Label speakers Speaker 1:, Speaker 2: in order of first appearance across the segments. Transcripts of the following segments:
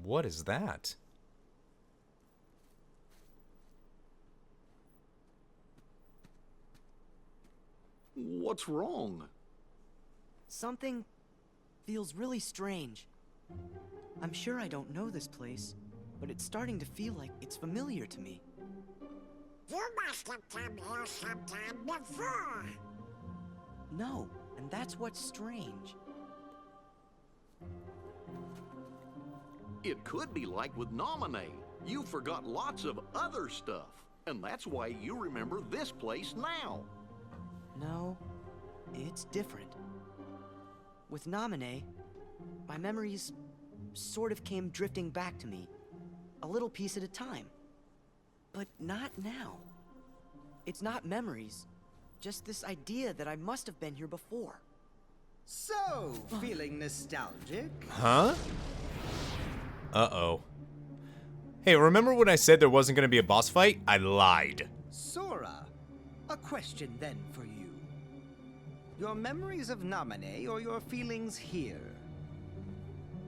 Speaker 1: What is that?
Speaker 2: What's wrong?
Speaker 3: Something feels really strange. I'm sure I don't know this place, but it's starting to feel like it's familiar to me.
Speaker 4: You must have come here sometime before.
Speaker 3: No, and that's what's strange.
Speaker 2: It could be like with Nominee. You forgot lots of other stuff, and that's why you remember this place now.
Speaker 3: No, it's different. With Nominee, my memories sort of came drifting back to me, a little piece at a time. But not now. It's not memories, just this idea that I must have been here before.
Speaker 5: So, feeling nostalgic?
Speaker 1: Huh? Uh-oh. Hey, remember when I said there wasn't gonna be a boss fight? I lied.
Speaker 5: Sora, a question then for you. Your memories of Nominee or your feelings here?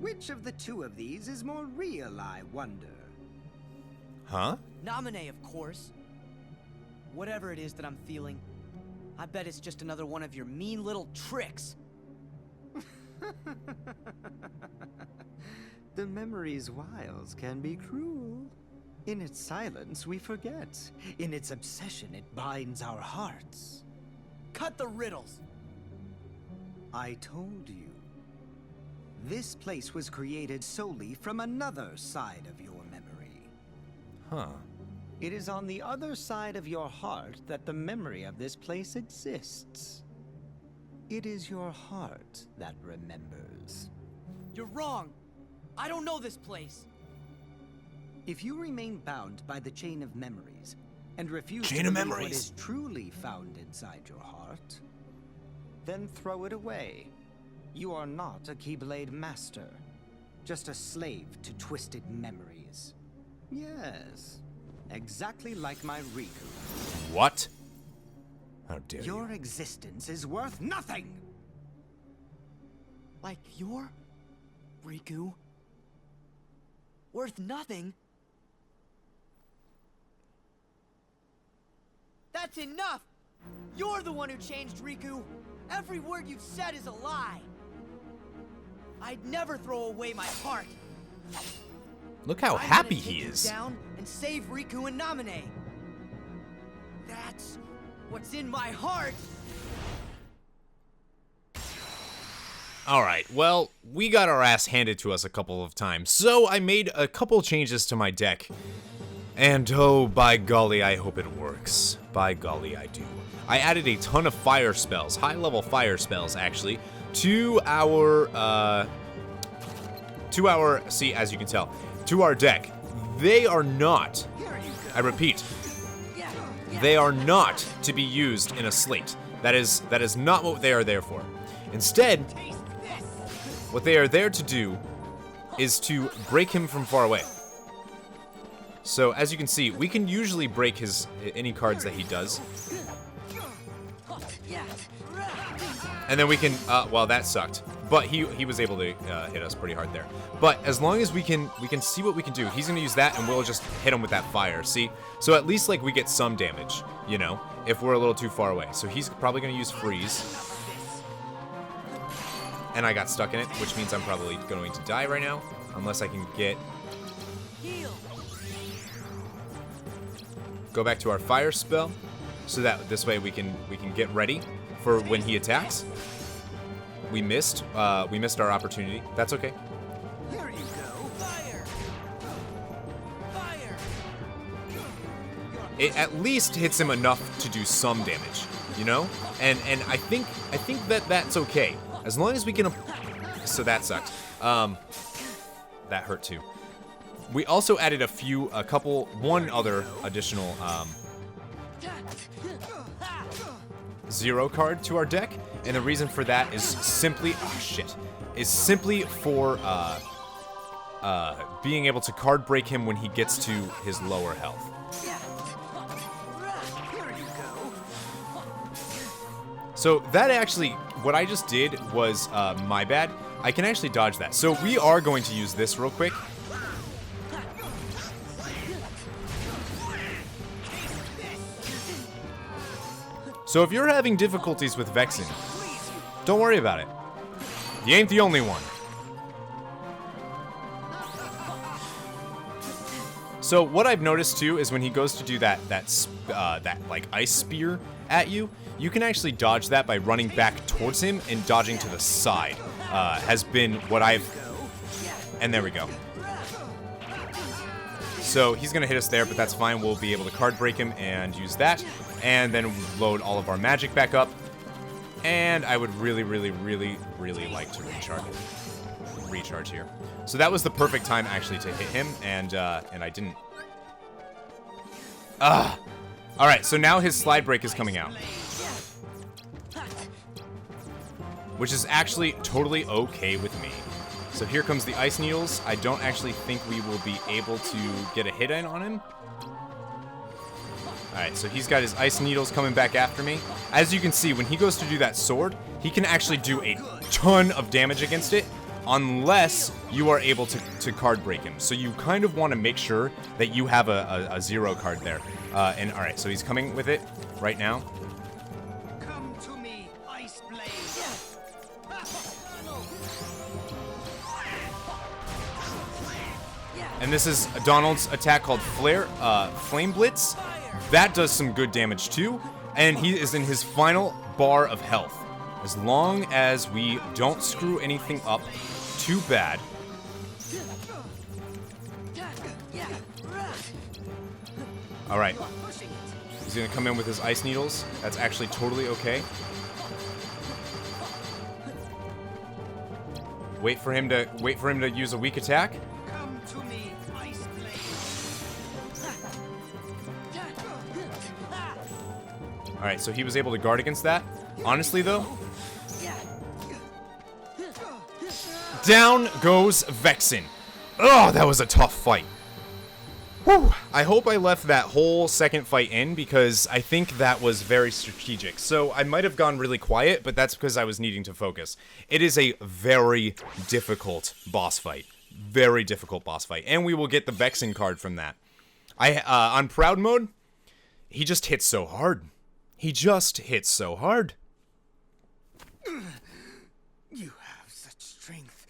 Speaker 5: Which of the two of these is more real, I wonder?
Speaker 1: Huh?
Speaker 3: Nominee, of course. Whatever it is that I'm feeling, I bet it's just another one of your mean little tricks.
Speaker 5: The memory's wiles can be cruel. In its silence, we forget. In its obsession, it binds our hearts.
Speaker 3: Cut the riddles.
Speaker 5: I told you. This place was created solely from another side of your memory.
Speaker 1: Huh.
Speaker 5: It is on the other side of your heart that the memory of this place exists. It is your heart that remembers.
Speaker 3: You're wrong. I don't know this place.
Speaker 5: If you remain bound by the chain of memories and refuse
Speaker 1: Chain
Speaker 5: to
Speaker 1: of
Speaker 5: believe what
Speaker 1: memories.
Speaker 5: is truly found inside your heart, then throw it away. You are not a Keyblade master, just a slave to twisted memories. Yes, exactly like my Riku.
Speaker 1: What? How dare you?
Speaker 5: Your existence is worth nothing!
Speaker 3: Like your Riku? Worth nothing? That's enough! You're the one who changed Riku! Every word you've said is a lie! I'd never throw away my heart!
Speaker 1: Look how
Speaker 3: I'm
Speaker 1: happy
Speaker 3: gonna
Speaker 1: he
Speaker 3: take you
Speaker 1: is.
Speaker 3: down and save Riku and Nominee! That's what's in my heart!
Speaker 1: Alright, well, we got our ass handed to us a couple of times, so I made a couple changes to my deck. And oh, by golly, I hope it works. By golly, I do. I added a ton of fire spells, high-level fire spells, actually, to our, see, as you can tell, to our deck. They are not, I repeat, they are not to be used in a slate. That is not what they are there for. Instead, what they are there to do is to break him from far away. So, as you can see, we can usually break his any cards that he does. And then we can, well, that sucked. But he was able to hit us pretty hard there. But as long as we can see what we can do, he's gonna use that and we'll just hit him with that fire, see? So at least, like, we get some damage, you know, if we're a little too far away. So he's probably gonna use freeze. And I got stuck in it, which means I'm probably going to die right now, unless I can get... Go back to our fire spell, so that this way we can get ready for when he attacks. We missed our opportunity. That's okay.
Speaker 3: Here you go. Fire! Fire!
Speaker 1: It at least hits him enough to do some damage, you know? And I think that that's okay. As long as we can... So that sucked. That hurt too. We also added one other additional zero card to our deck, and the reason for that is simply, simply for being able to card break him when he gets to his lower health. So that actually what I just did was my bad. I can actually dodge that. So we are going to use this real quick. So if you're having difficulties with Vexen, don't worry about it. You ain't the only one. So what I've noticed too is when he goes to do that like ice spear at you, you can actually dodge that by running back towards him and dodging to the side. Has been what I've... And there we go. So he's going to hit us there, but that's fine. We'll be able to card break him and use that. And then load all of our magic back up. And I would really, really, really, really like to recharge here. So that was the perfect time actually to hit him, and I didn't. Alright, so now his slide break is coming out. Which is actually totally okay with me. So here comes the ice needles. I don't actually think we will be able to get a hit in on him. Alright, so he's got his ice needles coming back after me. As you can see, when he goes to do that sword, he can actually do a ton of damage against it, unless you are able to card break him. So you kind of want to make sure that you have a zero card there. And alright, so he's coming with it right now.
Speaker 5: Come to me, Ice Blade.
Speaker 1: And this is Donald's attack called Flame Blitz. That does some good damage too. And he is in his final bar of health. As long as we don't screw anything up too bad. Alright. He's gonna come in with his ice needles. That's actually totally okay. Wait for him to use a weak attack.
Speaker 5: Come to me, Ice Blade.
Speaker 1: Alright, so he was able to guard against that. Honestly though, down goes Vexen. Oh, that was a tough fight. Whew. I hope I left that whole second fight in because I think that was very strategic. So I might have gone really quiet, but that's because I was needing to focus. It is a very difficult boss fight. Very difficult boss fight. And we will get the Vexen card from that. On Proud mode, he just hits so hard. He just hits so hard.
Speaker 5: You have such strength,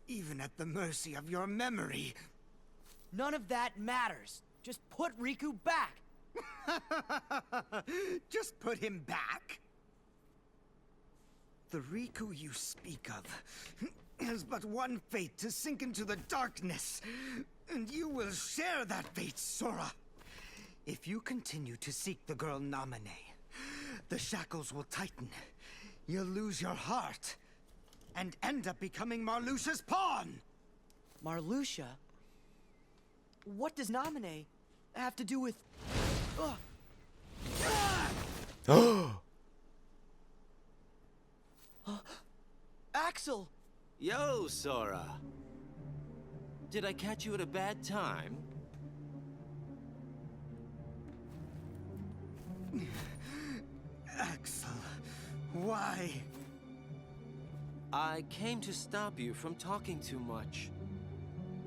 Speaker 5: even at the mercy of your memory.
Speaker 3: None of that matters. Just put Riku back.
Speaker 5: Just put him back. The Riku you speak of has but one fate, to sink into the darkness. And you will share that fate, Sora. If you continue to seek the girl Namine, the shackles will tighten. You'll lose your heart and end up becoming Marluxia's pawn.
Speaker 3: Marluxia? What does Namine have to do with... Axel!
Speaker 6: Yo, Sora. Did I catch you at a bad time?
Speaker 5: Axel, why?
Speaker 6: I came to stop you from talking too much.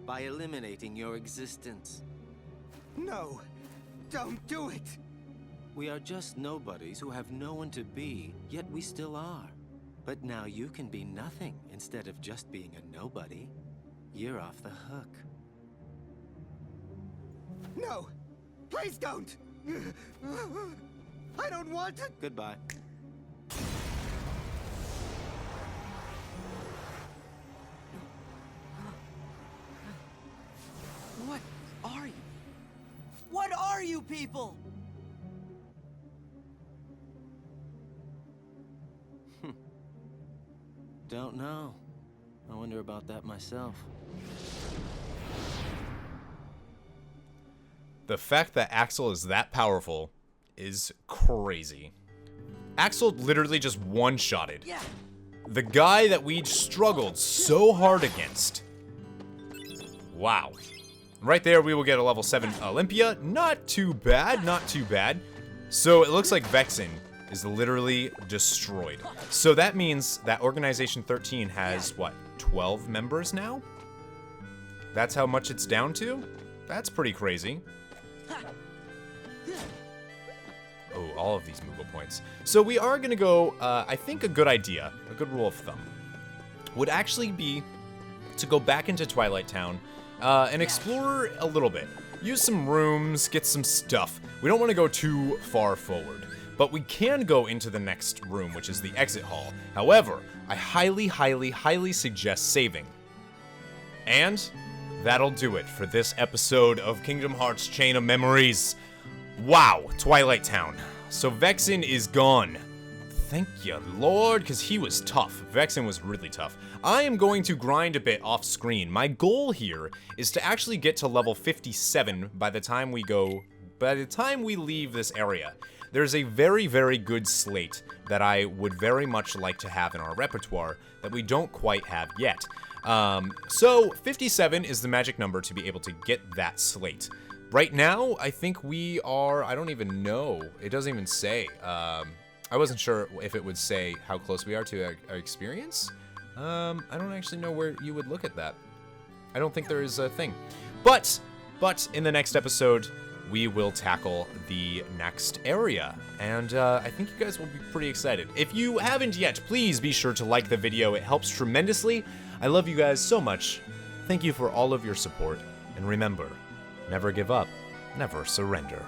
Speaker 6: By eliminating your existence.
Speaker 5: No, don't do it.
Speaker 6: We are just nobodies who have no one to be, yet we still are. But now you can be nothing instead of just being a nobody. You're off the hook.
Speaker 5: No, please don't. I don't want it.
Speaker 6: Goodbye.
Speaker 3: What are you? What are you people?
Speaker 6: Don't know. I wonder about that myself.
Speaker 1: The fact that Axel is that powerful is crazy. Axel literally just one-shotted the guy that we struggled so hard against. Wow. Right there, we will get a level 7 Olympia. Not too bad, not too bad. So it looks like Vexen is literally destroyed. So that means that Organization 13 has, what, 12 members now? That's how much it's down to? That's pretty crazy. Oh, all of these Moogle points. So we are going to go, I think a good idea, a good rule of thumb, would actually be to go back into Twilight Town and explore a little bit. Use some rooms, get some stuff. We don't want to go too far forward, but we can go into the next room, which is the exit hall. However, I highly, highly, highly suggest saving. And that'll do it for this episode of Kingdom Hearts Chain of Memories. Wow, Twilight Town. So Vexen is gone. Thank you, Lord, because he was tough. Vexen was really tough. I am going to grind a bit off screen. My goal here is to actually get to level 57 by the time we leave this area. There's a very, very good slate that I would very much like to have in our repertoire that we don't quite have yet. So 57 is the magic number to be able to get that slate. Right now, I think we are, I don't even know. It doesn't even say. I wasn't sure if it would say how close we are to our experience. I don't actually know where you would look at that. I don't think there is a thing. But in the next episode, we will tackle the next area. And I think you guys will be pretty excited. If you haven't yet, please be sure to like the video. It helps tremendously. I love you guys so much. Thank you for all of your support. And remember, never give up, never surrender.